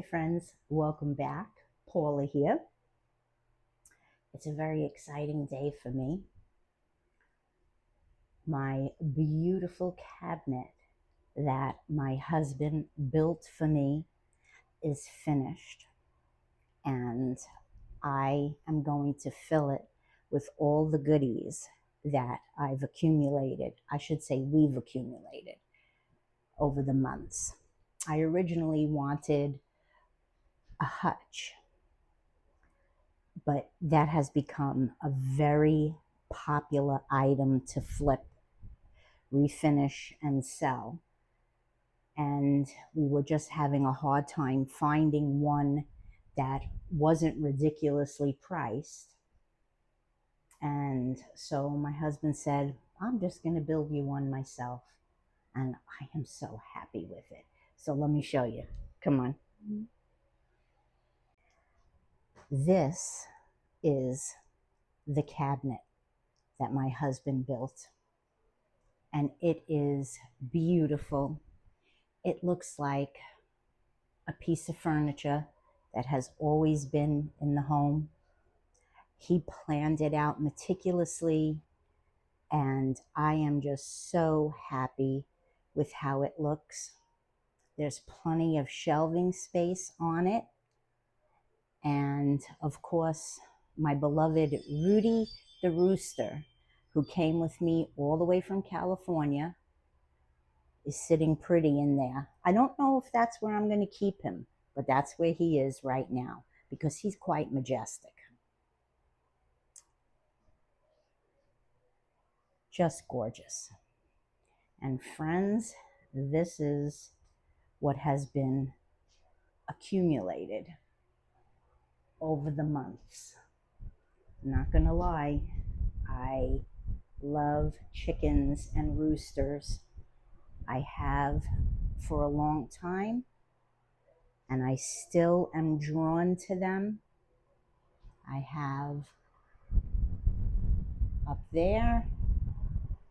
Hi friends, welcome back. Paula here. It's a very exciting day for me. My beautiful cabinet that my husband built for me is finished, and I am going to fill it with all the goodies that I've accumulated. I should say we've accumulated over the months. I originally wanted a hutch, but that has become a very popular item to flip, refinish, and sell. And we were just having a hard time finding one that wasn't ridiculously priced. And so my husband said, I'm just going to build you one myself. And I am so happy with it. So let me show you. Come on. This is the cabinet that my husband built, and it is beautiful. It looks like a piece of furniture that has always been in the home. He planned it out meticulously, and I am just so happy with how it looks. There's plenty of shelving space on it, and of course, my beloved Rudy the rooster, who came with me all the way from California, is sitting pretty in there. I don't know if that's where I'm going to keep him, but that's where he is right now because he's quite majestic. Just gorgeous. And friends, this is what has been accumulated over the months. I'm not going to lie, I love chickens and roosters. I have for a long time, and I still am drawn to them. I have up there,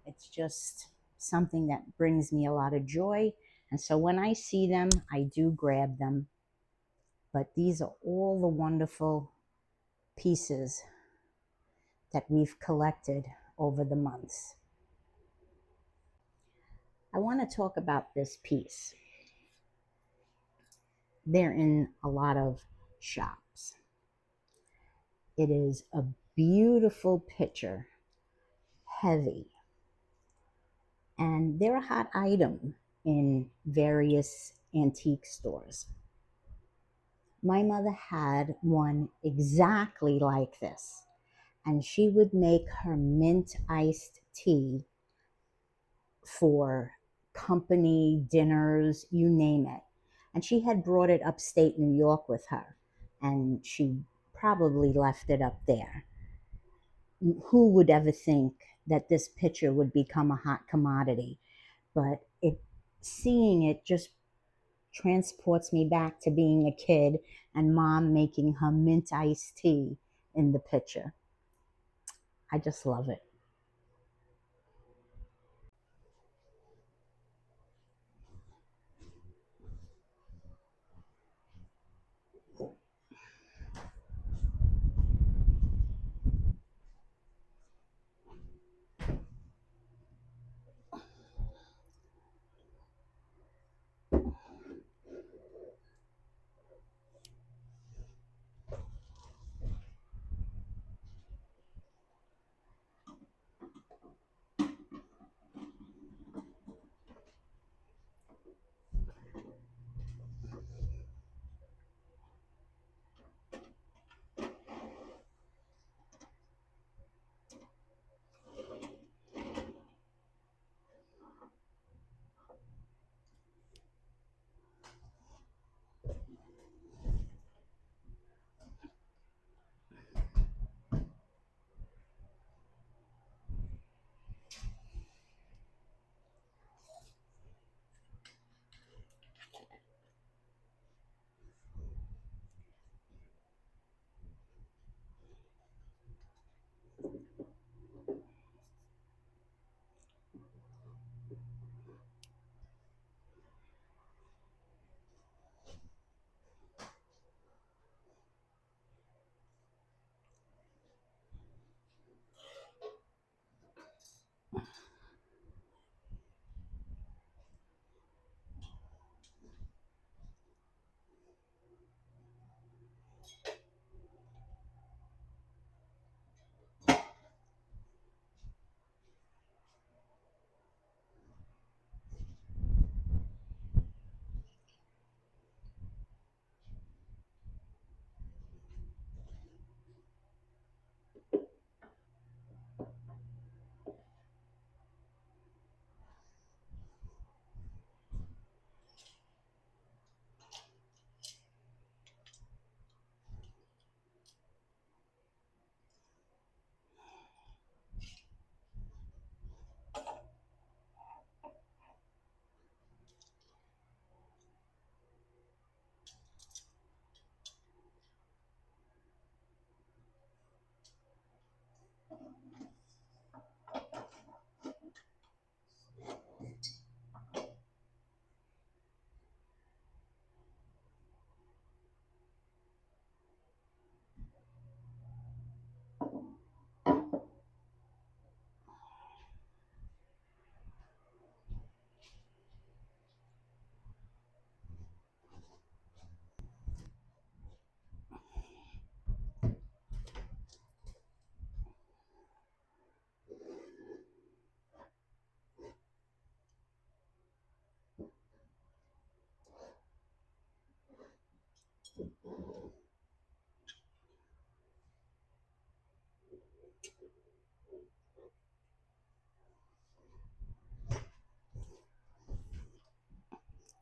it's just something that brings me a lot of joy. And so when I see them, I do grab them. But these are all the wonderful pieces that we've collected over the months. I want to talk about this piece. They're in a lot of shops. It is a beautiful picture, heavy, and they're a hot item in various antique stores. My mother had one exactly like this, and she would make her mint iced tea for company dinners, you name it. And she had brought it upstate New York with her, and she probably left it up there. Who would ever think that this picture would become a hot commodity? But seeing it just transports me back to being a kid and mom making her mint iced tea in the picture. I just love it.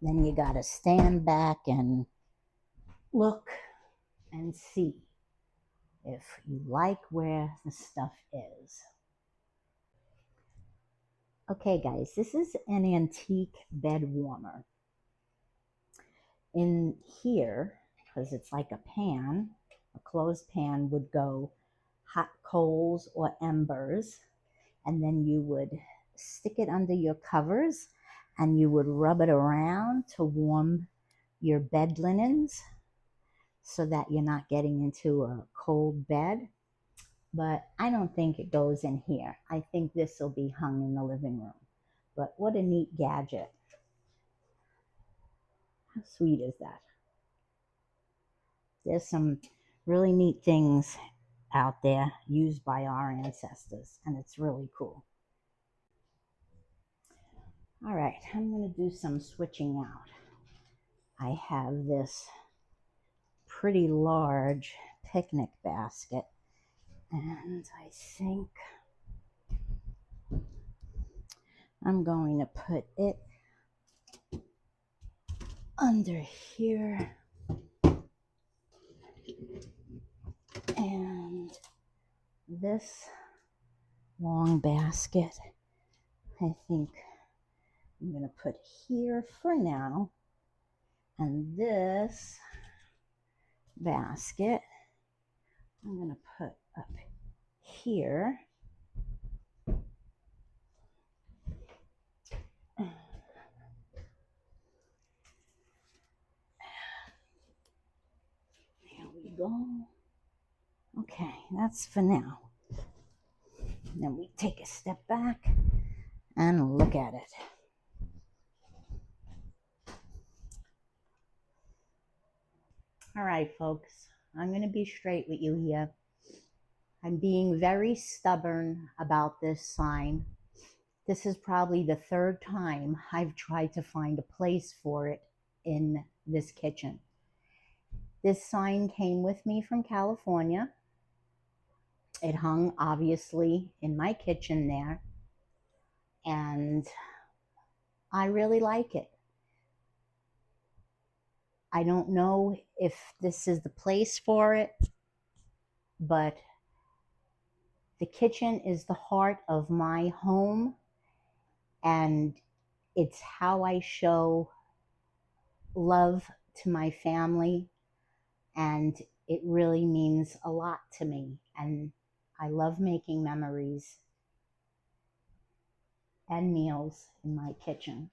Then you got to stand back and look and see if you like where the stuff is. Okay, guys, this is an antique bed warmer. In here, because it's like a pan, a closed pan would go hot coals or embers, and then you would stick it under your covers and you would rub it around to warm your bed linens so that you're not getting into a cold bed. But I don't think it goes in here. I think this will be hung in the living room. But what a neat gadget. How sweet is that? There's some really neat things out there used by our ancestors, and it's really cool. All right, I'm going to do some switching out. I have this pretty large picnic basket, and I think I'm going to put it under here, and this long basket I think I'm going to put here for now, and this basket I'm going to put up here. There we go. Okay, that's for now. Then we take a step back and look at it. All right, folks, I'm going to be straight with you here. I'm being very stubborn about this sign. This is probably the third time I've tried to find a place for it in this kitchen. This sign came with me from California. It hung obviously in my kitchen there, and I really like it. I don't know if this is the place for it, but the kitchen is the heart of my home, and it's how I show love to my family, and it really means a lot to me. And I love making memories and meals in my kitchen.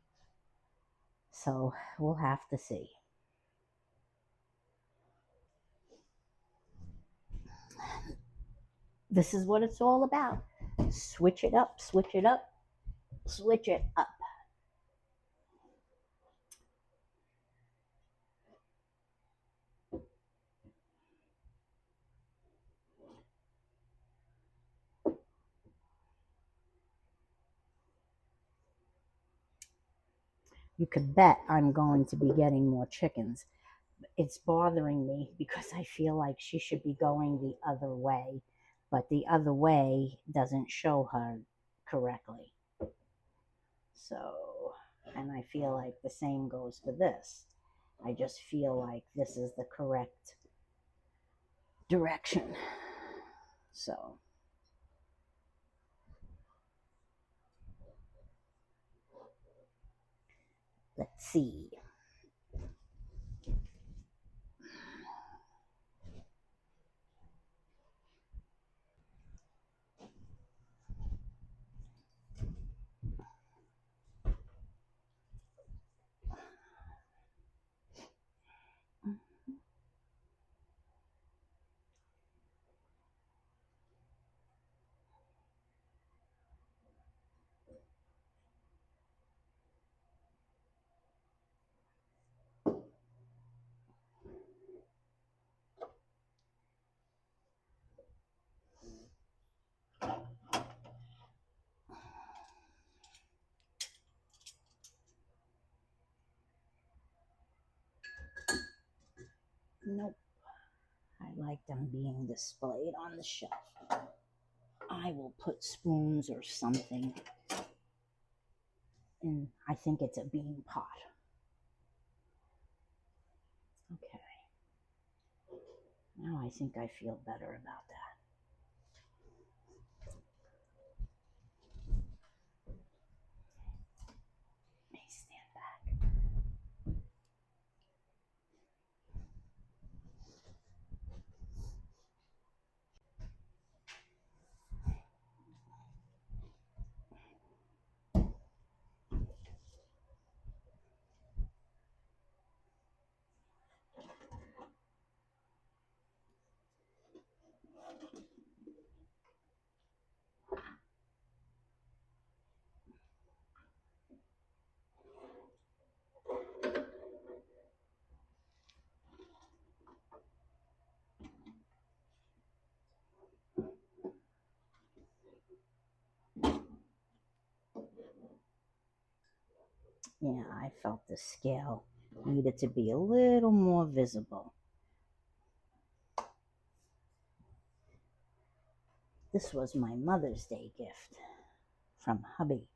So we'll have to see. This is what it's all about. Switch it up, switch it up, switch it up. You could bet I'm going to be getting more chickens. It's bothering me because I feel like she should be going the other way, but the other way doesn't show her correctly. So, and I feel like the same goes for this. I just feel like this is the correct direction. So, let's see. Nope. I like them being displayed on the shelf. I will put spoons or something in, I think it's a bean pot. Now I think I feel better about that. Let me stand back. Yeah, I felt the scale needed to be a little more visible. This was my Mother's Day gift from Hubby.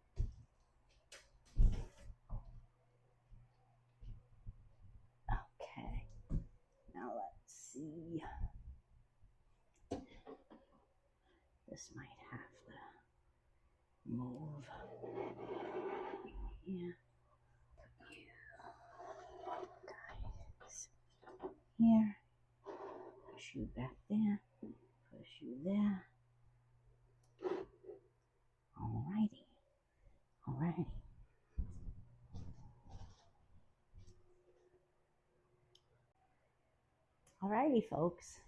Okay, now let's see. This might have to move. Yeah, guys. Here, push you back there, push you there. Alrighty, alrighty. Alrighty, folks.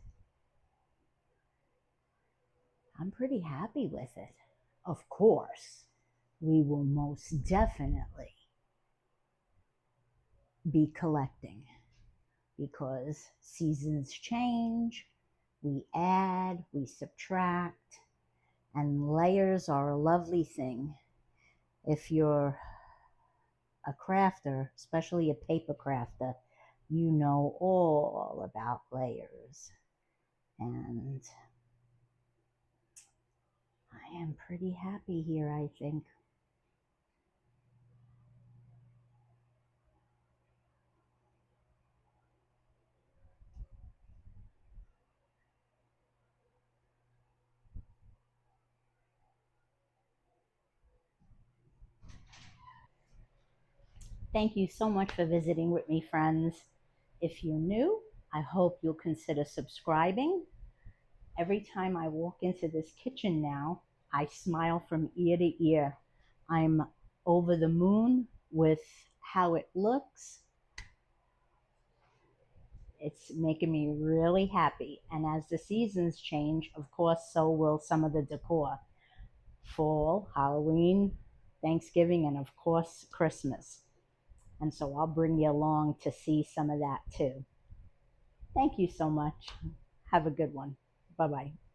I'm pretty happy with it. Of course, we will most definitely be collecting because seasons change, we add, we subtract, and layers are a lovely thing. If you're a crafter, especially a paper crafter, you know all about layers. And I am pretty happy here, I think. Thank you so much for visiting with me, friends. If you're new, I hope you'll consider subscribing. Every time I walk into this kitchen now, I smile from ear to ear. I'm over the moon with how it looks. It's making me really happy. And as the seasons change, of course, so will some of the decor. Fall, Halloween, Thanksgiving, and of course, Christmas. And so I'll bring you along to see some of that too. Thank you so much. Have a good one. Bye bye.